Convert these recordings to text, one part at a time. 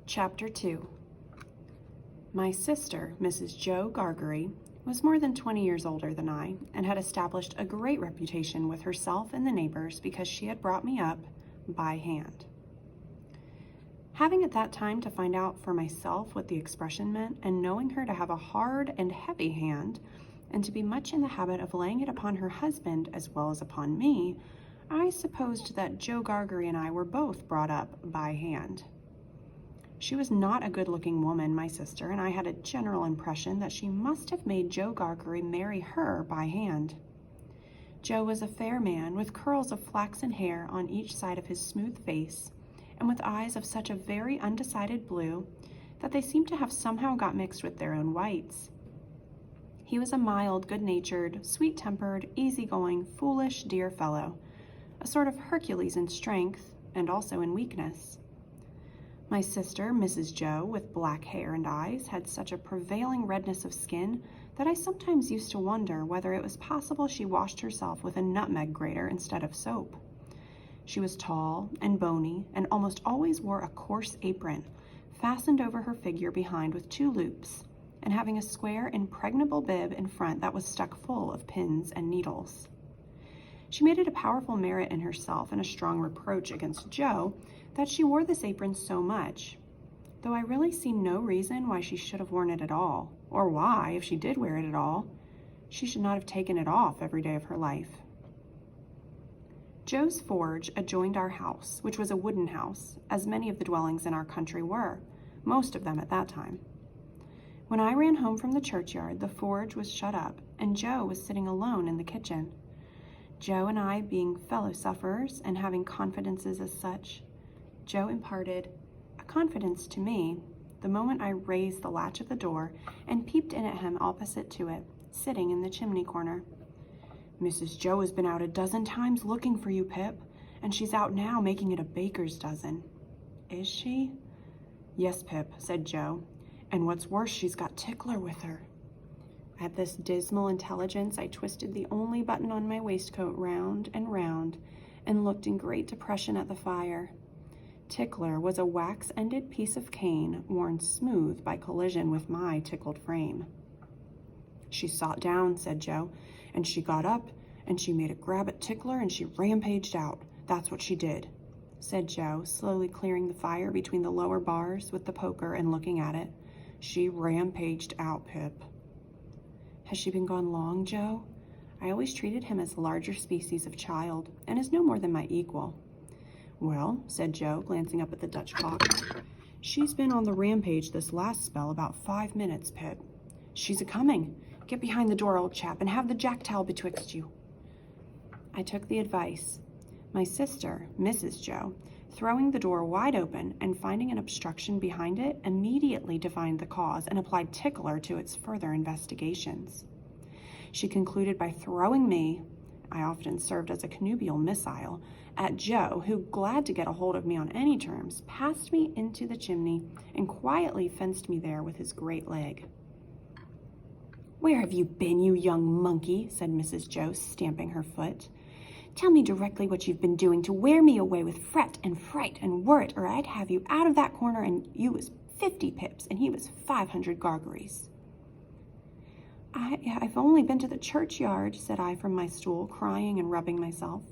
Chapter 2. My sister, Mrs. Joe Gargery, was more than 20 years older than I and had established a great reputation with herself and the neighbors because she had brought me up by hand. Having at that time to find out for myself what the expression meant and knowing her to have a hard and heavy hand and to be much in the habit of laying it upon her husband as well as upon me, I supposed that Joe Gargery and I were both brought up by hand. She was not a good-looking woman, my sister, and I had a general impression that she must have made Joe Gargery marry her by hand. Joe was a fair man with curls of flaxen hair on each side of his smooth face and with eyes of such a very undecided blue that they seemed to have somehow got mixed with their own whites. He was a mild, good-natured, sweet-tempered, easygoing, foolish, dear fellow, a sort of Hercules in strength and also in weakness. My sister, Mrs. Joe, with black hair and eyes, had such a prevailing redness of skin that I sometimes used to wonder whether it was possible she washed herself with a nutmeg grater instead of soap. She was tall and bony and almost always wore a coarse apron, fastened over her figure behind with 2 loops, and having a square, impregnable bib in front that was stuck full of pins and needles. She made it a powerful merit in herself and a strong reproach against Joe that she wore this apron so much, though I really see no reason why she should have worn it at all, or why, if she did wear it at all, she should not have taken it off every day of her life. Joe's forge adjoined our house, which was a wooden house, as many of the dwellings in our country were, most of them at that time. When I ran home from the churchyard, the forge was shut up, and Joe was sitting alone in the kitchen. Joe and I being fellow sufferers and having confidences as such, Joe imparted a confidence to me the moment I raised the latch of the door and peeped in at him opposite to it, sitting in the chimney corner. "Mrs. Joe has been out a dozen times looking for you, Pip, and she's out now making it a baker's dozen." "Is she?" "Yes, Pip," said Joe, "and what's worse, she's got Tickler with her." At this dismal intelligence, I twisted the only button on my waistcoat round and looked in great depression at the fire. Tickler was a wax-ended piece of cane worn smooth by collision with my tickled frame. "She sot down," said Joe, "and she got up, and she made a grab at Tickler, and she rampaged out. That's what she did," said Joe, slowly clearing the fire between the lower bars with the poker and looking at it. "She rampaged out, Pip." "Has she been gone long, Joe?" I always treated him as a larger species of child, and as no more than my equal. "Well," said Joe, glancing up at the Dutch clock, "she's been on the rampage this last spell about 5 minutes, Pip. She's a-coming. Get behind the door, old chap, and have the jack-towel betwixt you." I took the advice. My sister, Mrs. Joe, throwing the door wide open and finding an obstruction behind it, immediately divined the cause and applied Tickler to its further investigations. She concluded by throwing me, I often served as a connubial missile, at Joe, who, glad to get a hold of me on any terms, passed me into the chimney and quietly fenced me there with his great leg. "Where have you been, you young monkey?" said Mrs. Joe, stamping her foot. "Tell me directly what you've been doing to wear me away with fret and fright and worrit, or I'd have you out of that corner and you was 50 pips and he was 500 Gargeries." I've only been to the churchyard," said I from my stool, crying and rubbing myself.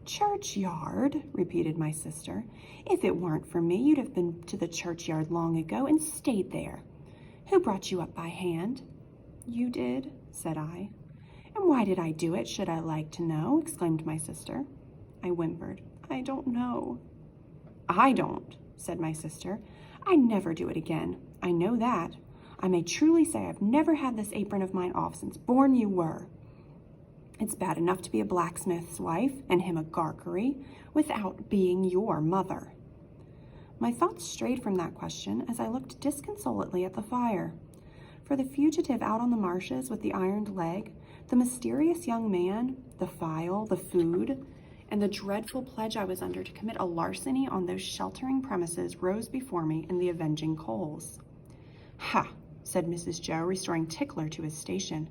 "Churchyard?" repeated my sister. "If it weren't for me, you'd have been to the churchyard long ago and stayed there. Who brought you up by hand?" "You did," said I. "And why did I do it, should I like to know?" exclaimed my sister. I whimpered. "I don't know." "I don't," said my sister. "I'd never do it again. I know that. I may truly say I've never had this apron of mine off since born you were. It's bad enough to be a blacksmith's wife, and him a Gargery, without being your mother." My thoughts strayed from that question as I looked disconsolately at the fire. For the fugitive out on the marshes with the ironed leg, the mysterious young man, the file, the food, and the dreadful pledge I was under to commit a larceny on those sheltering premises rose before me in the avenging coals. "Ha!" said Mrs. Joe, restoring Tickler to his station.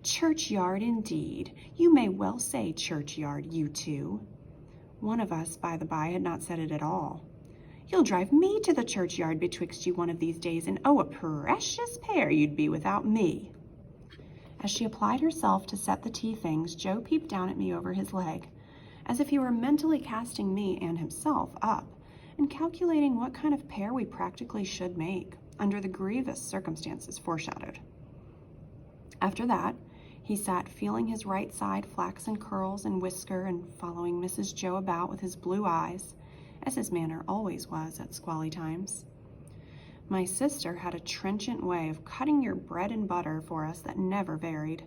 "Churchyard, indeed. You may well say churchyard, you two." One of us, by the by, had not said it at all. You'll drive me to the churchyard betwixt you one of these days, and oh, a precious pair you'd be without me." As she applied herself to set the tea things, Joe peeped down at me over his leg, as if he were mentally casting me and himself up, and calculating what kind of pair we practically should make, under the grievous circumstances foreshadowed. After that, he sat feeling his right side flaxen curls and whisker and following Mrs. Joe about with his blue eyes, as his manner always was at squally times. My sister had a trenchant way of cutting your bread and butter for us that never varied.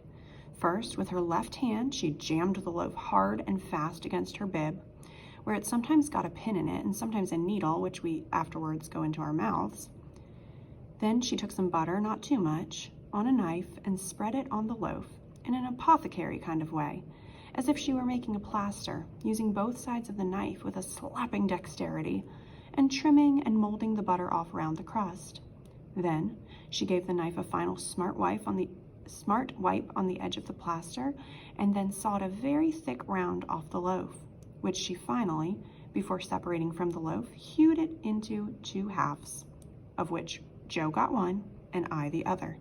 First, with her left hand, she jammed the loaf hard and fast against her bib, where it sometimes got a pin in it and sometimes a needle, which we afterwards go into our mouths. Then she took some butter, not too much, on a knife and spread it on the loaf in an apothecary kind of way, as if she were making a plaster, using both sides of the knife with a slapping dexterity, and trimming and molding the butter off round the crust. Then she gave the knife a final smart wipe on the edge of the plaster, and then sawed a very thick round off the loaf, which she finally, before separating from the loaf, hewed it into 2 halves, of which Joe got one and I the other.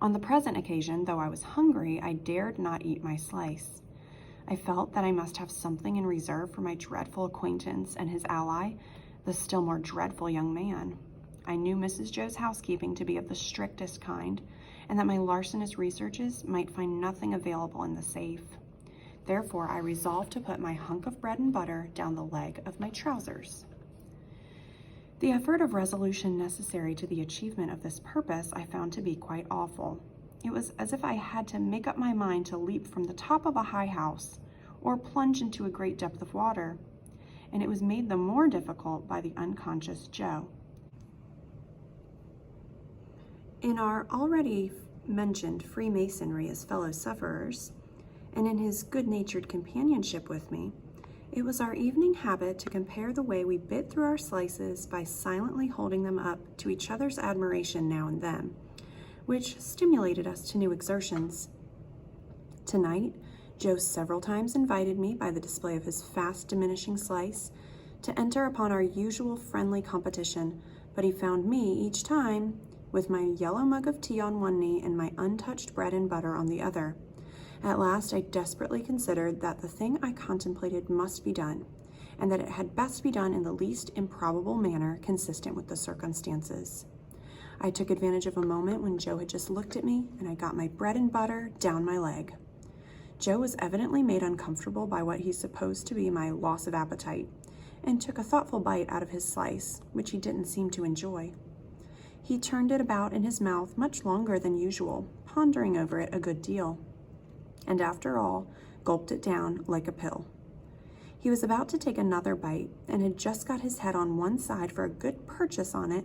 On the present occasion, though I was hungry, I dared not eat my slice. I felt that I must have something in reserve for my dreadful acquaintance and his ally, the still more dreadful young man. I knew Mrs. Joe's housekeeping to be of the strictest kind, and that my larcenous researches might find nothing available in the safe. Therefore, I resolved to put my hunk of bread and butter down the leg of my trousers. The effort of resolution necessary to the achievement of this purpose I found to be quite awful. It was as if I had to make up my mind to leap from the top of a high house or plunge into a great depth of water, and it was made the more difficult by the unconscious Joe. In our already mentioned Freemasonry as fellow sufferers, and in his good-natured companionship with me, it was our evening habit to compare the way we bit through our slices by silently holding them up to each other's admiration now and then, which stimulated us to new exertions. Tonight, Joe several times invited me, by the display of his fast diminishing slice, to enter upon our usual friendly competition, but he found me each time with my yellow mug of tea on one knee and my untouched bread and butter on the other. At last, I desperately considered that the thing I contemplated must be done, and that it had best be done in the least improbable manner consistent with the circumstances. I took advantage of a moment when Joe had just looked at me, and I got my bread and butter down my leg. Joe was evidently made uncomfortable by what he supposed to be my loss of appetite, and took a thoughtful bite out of his slice, which he didn't seem to enjoy. He turned it about in his mouth much longer than usual, pondering over it a good deal, and after all, gulped it down like a pill. He was about to take another bite, and had just got his head on one side for a good purchase on it,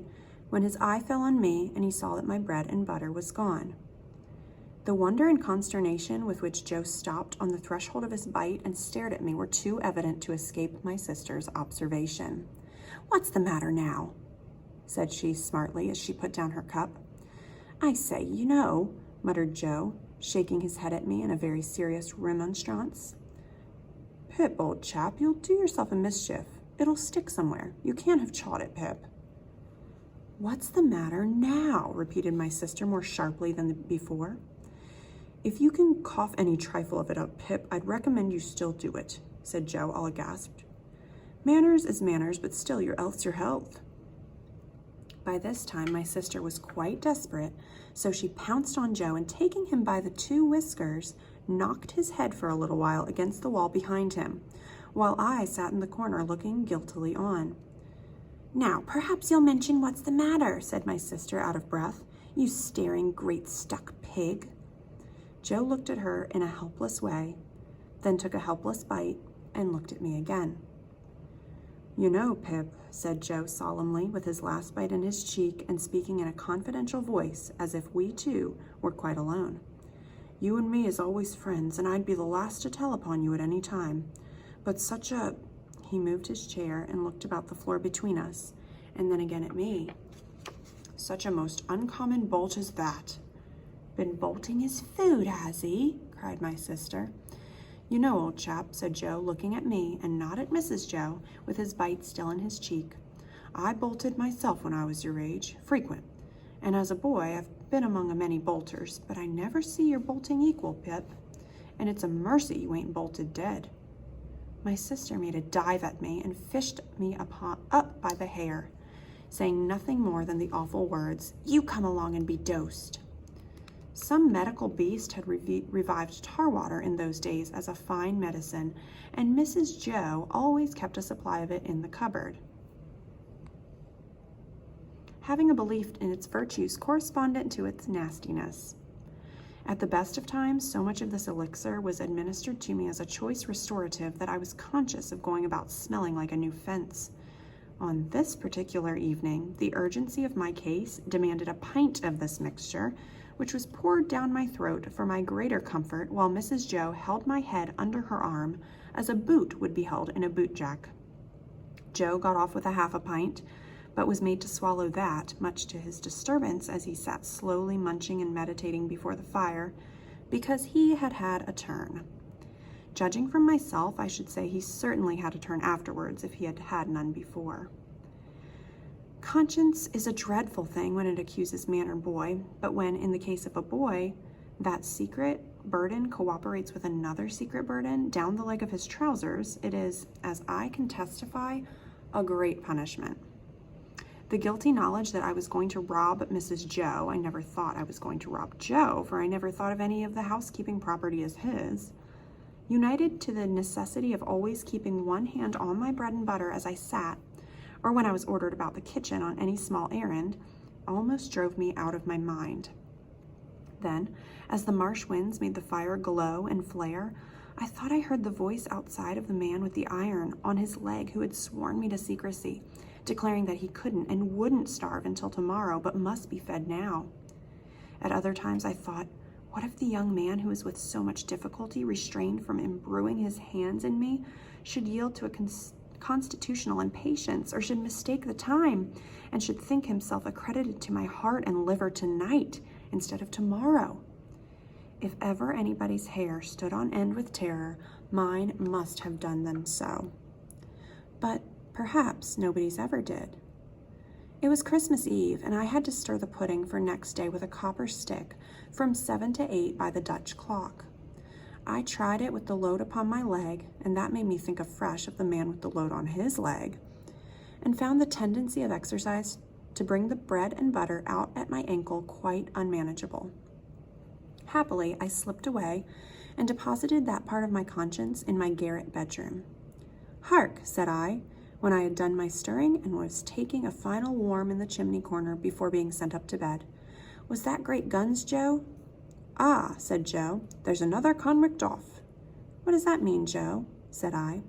when his eye fell on me and he saw that my bread and butter was gone. The wonder and consternation with which Joe stopped on the threshold of his bite and stared at me were too evident to escape my sister's observation. "What's the matter now?" said she smartly as she put down her cup. "I say, you know," muttered Joe, shaking his head at me in a very serious remonstrance. "Pip, old chap, you'll do yourself a mischief. It'll stick somewhere. You can't have chawed it, Pip." "What's the matter now?" repeated my sister more sharply than before. "If you can cough any trifle of it up, Pip, I'd recommend you still do it," said Joe, all agasped. "Manners is manners, but still your health's your health." By this time, my sister was quite desperate, so she pounced on Joe and, taking him by the 2 whiskers, knocked his head for a little while against the wall behind him, while I sat in the corner looking guiltily on. "Now, perhaps you'll mention what's the matter," said my sister, out of breath. "You staring, great stuck pig." Joe looked at her in a helpless way, then took a helpless bite and looked at me again. "You know, Pip," said Joe solemnly, with his last bite in his cheek and speaking in a confidential voice as if we two were quite alone, "you and me is always friends, and I'd be the last to tell upon you at any time. But such a—" he moved his chair and looked about the floor between us, and then again at me. "Such a most uncommon bolt as that." "Been bolting his food, has he?" cried my sister. You know, old chap, said Joe, looking at me and not at Mrs. Joe, with his bite still in his cheek. I bolted myself when I was your age, frequent. And as a boy, I've been among a many bolters, but I never see your bolting equal, Pip. And it's a mercy you ain't bolted dead. My sister made a dive at me and fished me up by the hair, saying nothing more than the awful words, "You come along and be dosed." Some medical beast had revived tar water in those days as a fine medicine, and Mrs. Joe always kept a supply of it in the cupboard, having a belief in its virtues correspondent to its nastiness. At the best of times, so much of this elixir was administered to me as a choice restorative that I was conscious of going about smelling like a new fence. On this particular evening, the urgency of my case demanded a pint of this mixture, which was poured down my throat for my greater comfort while Mrs. Joe held my head under her arm as a boot would be held in a boot jack. Joe got off with a half a pint, but was made to swallow that, much to his disturbance as he sat slowly munching and meditating before the fire, because he had had a turn. Judging from myself, I should say he certainly had a turn afterwards if he had had none before. Conscience is a dreadful thing when it accuses man or boy, but when, in the case of a boy, that secret burden cooperates with another secret burden down the leg of his trousers, it is, as I can testify, a great punishment. The guilty knowledge that I was going to rob Mrs. Joe, I never thought I was going to rob Joe, for I never thought of any of the housekeeping property as his, united to the necessity of always keeping one hand on my bread and butter as I sat, or when I was ordered about the kitchen on any small errand, almost drove me out of my mind. Then, as the marsh winds made the fire glow and flare, I thought I heard the voice outside of the man with the iron on his leg who had sworn me to secrecy, declaring that he couldn't and wouldn't starve until tomorrow, but must be fed now. At other times I thought, what if the young man who was with so much difficulty restrained from imbruing his hands in me should yield to a constitutional impatience, or should mistake the time, and should think himself accredited to my heart and liver tonight instead of tomorrow? If ever anybody's hair stood on end with terror, mine must have done them so. But perhaps nobody's ever did. It was Christmas Eve, and I had to stir the pudding for next day with a copper stick from 7 to 8 by the Dutch clock. I tried it with the load upon my leg, and that made me think afresh of the man with the load on his leg, and found the tendency of exercise to bring the bread and butter out at my ankle quite unmanageable. Happily, I slipped away and deposited that part of my conscience in my garret bedroom. "Hark," said I, when I had done my stirring and was taking a final warm in the chimney corner before being sent up to bed. "Was that great guns, Joe?" "Ah," said Joe, "there's another convict off." "What does that mean, Joe?" said I.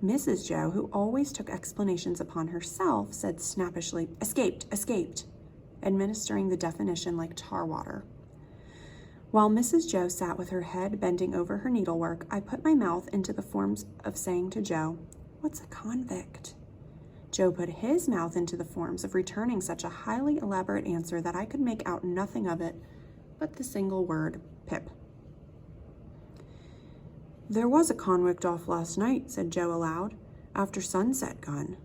Mrs. Joe, who always took explanations upon herself, said snappishly, "Escaped, escaped," administering the definition like tar water. While Mrs. Joe sat with her head bending over her needlework, I put my mouth into the forms of saying to Joe, "What's a convict?" Joe put his mouth into the forms of returning such a highly elaborate answer that I could make out nothing of it but the single word, Pip. "There was a convict off last night," said Joe aloud, "after sunset gun,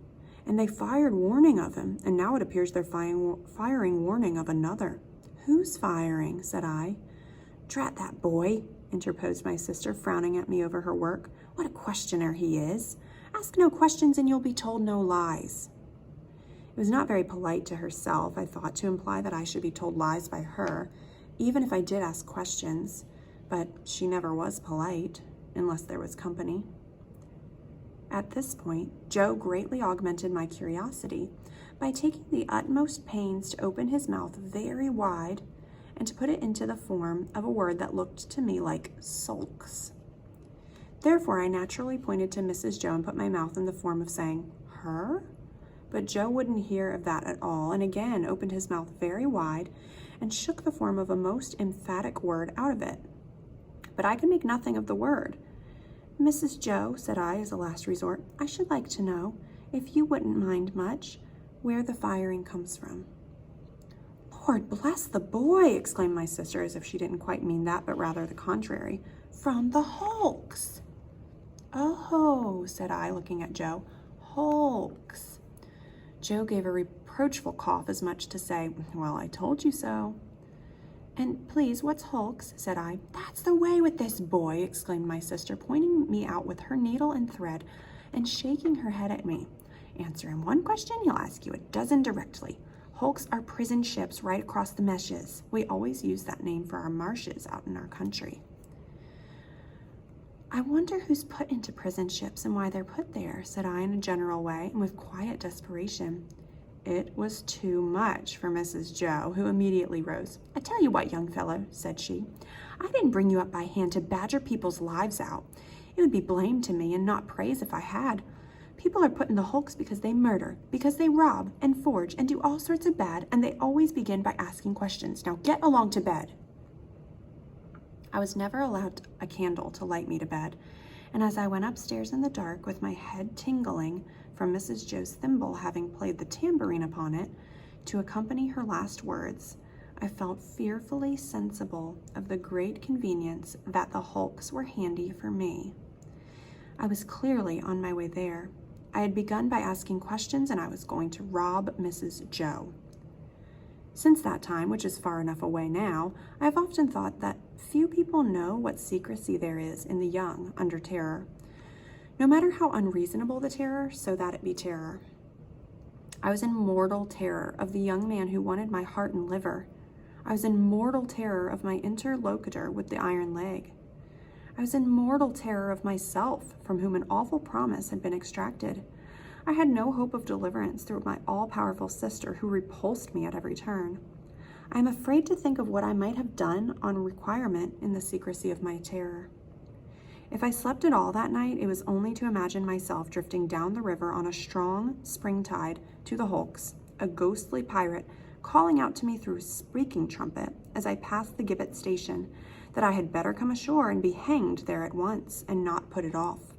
and they fired warning of him, and now it appears they're firing warning of another." "Who's firing?" said I. "Drat that boy," interposed my sister, frowning at me over her work. "What a questioner he is. Ask no questions and you'll be told no lies." It was not very polite to herself, I thought, to imply that I should be told lies by her, even if I did ask questions, but she never was polite, unless there was company. At this point, Joe greatly augmented my curiosity by taking the utmost pains to open his mouth very wide and to put it into the form of a word that looked to me like sulks. Therefore, I naturally pointed to Mrs. Joe and put my mouth in the form of saying, "Her?" But Joe wouldn't hear of that at all, and again opened his mouth very wide and shook the form of a most emphatic word out of it. But I could make nothing of the word. "Mrs. Joe," said I as a last resort, "I should like to know, if you wouldn't mind much, where the firing comes from." "Lord bless the boy!" exclaimed my sister, as if she didn't quite mean that, but rather the contrary. from the hulks." "Oh," said I, looking at Joe. "Hulks." Joe gave a reproachful cough, as much to say, "Well, I told you so." "And please, what's hulks?" said I. "That's the way with this boy," exclaimed my sister, pointing me out with her needle and thread and shaking her head at me. "Answer him one question, he'll ask you a dozen directly. Hulks are prison ships right across the meshes. We always use that name for our marshes out in our country." "I wonder who's put into prison ships and why they're put there," said I in a general way and with quiet desperation. It was too much for Mrs. Joe, who immediately rose. "I tell you what, young fellow," said she, "I didn't bring you up by hand to badger people's lives out. It would be blame to me and not praise if I had. People are put in the hulks because they murder, because they rob and forge and do all sorts of bad, and they always begin by asking questions. Now get along to bed." I was never allowed a candle to light me to bed, and as I went upstairs in the dark with my head tingling from Mrs. Joe's thimble having played the tambourine upon it to accompany her last words, I felt fearfully sensible of the great convenience that the hulks were handy for me. I was clearly on my way there. I had begun by asking questions, and I was going to rob Mrs. Joe. Since that time, which is far enough away now, I have often thought that few people know what secrecy there is in the young under terror. No matter how unreasonable the terror, so that it be terror. I was in mortal terror of the young man who wanted my heart and liver. I was in mortal terror of my interlocutor with the iron leg. I was in mortal terror of myself, from whom an awful promise had been extracted. I had no hope of deliverance through my all-powerful sister, who repulsed me at every turn. I am afraid to think of what I might have done on requirement in the secrecy of my terror. If I slept at all that night, it was only to imagine myself drifting down the river on a strong spring tide to the hulks, a ghostly pirate calling out to me through a speaking trumpet as I passed the gibbet station that I had better come ashore and be hanged there at once and not put it off.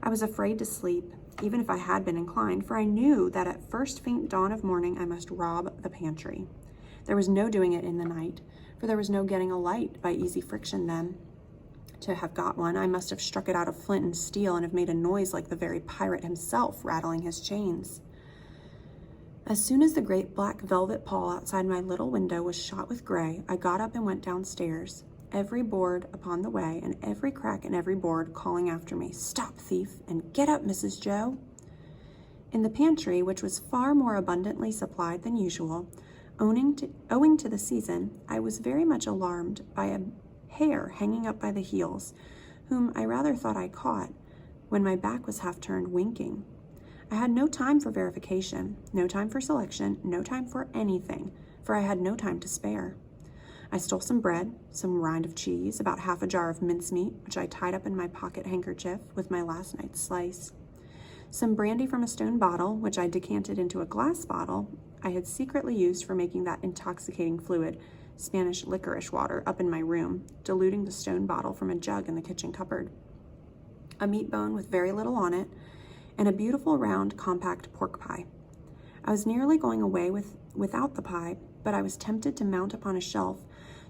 I was afraid to sleep, even if I had been inclined, for I knew that at first faint dawn of morning I must rob the pantry. There was no doing it in the night, for there was no getting a light by easy friction then. To have got one, I must have struck it out of flint and steel and have made a noise like the very pirate himself rattling his chains. As soon as the great black velvet pall outside my little window was shot with gray, I got up and went downstairs, every board upon the way and every crack in every board calling after me, "Stop, thief, and get up, Mrs. Joe." In the pantry, which was far more abundantly supplied than usual, owing to the season, I was very much alarmed by a hare hanging up by the heels, whom I rather thought I caught, when my back was half turned, winking. I had no time for verification, no time for selection, no time for anything, for I had no time to spare. I stole some bread, some rind of cheese, about half a jar of mincemeat, which I tied up in my pocket handkerchief with my last night's slice, some brandy from a stone bottle, which I decanted into a glass bottle I had secretly used for making that intoxicating fluid, Spanish licorice water, up in my room, diluting the stone bottle from a jug in the kitchen cupboard, a meat bone with very little on it, and a beautiful round compact pork pie. I was nearly going away without the pie, but I was tempted to mount upon a shelf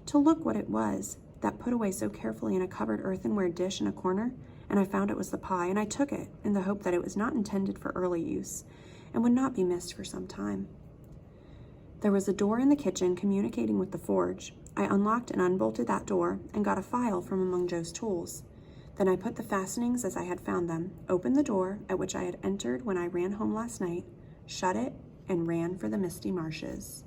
to look what it was that put away so carefully in a covered earthenware dish in a corner, and I found it was the pie, and I took it in the hope that it was not intended for early use and would not be missed for some time. There was a door in the kitchen communicating with the forge. I unlocked and unbolted that door and got a file from among Joe's tools. Then I put the fastenings as I had found them, opened the door at which I had entered when I ran home last night, shut it, and ran for the misty marshes.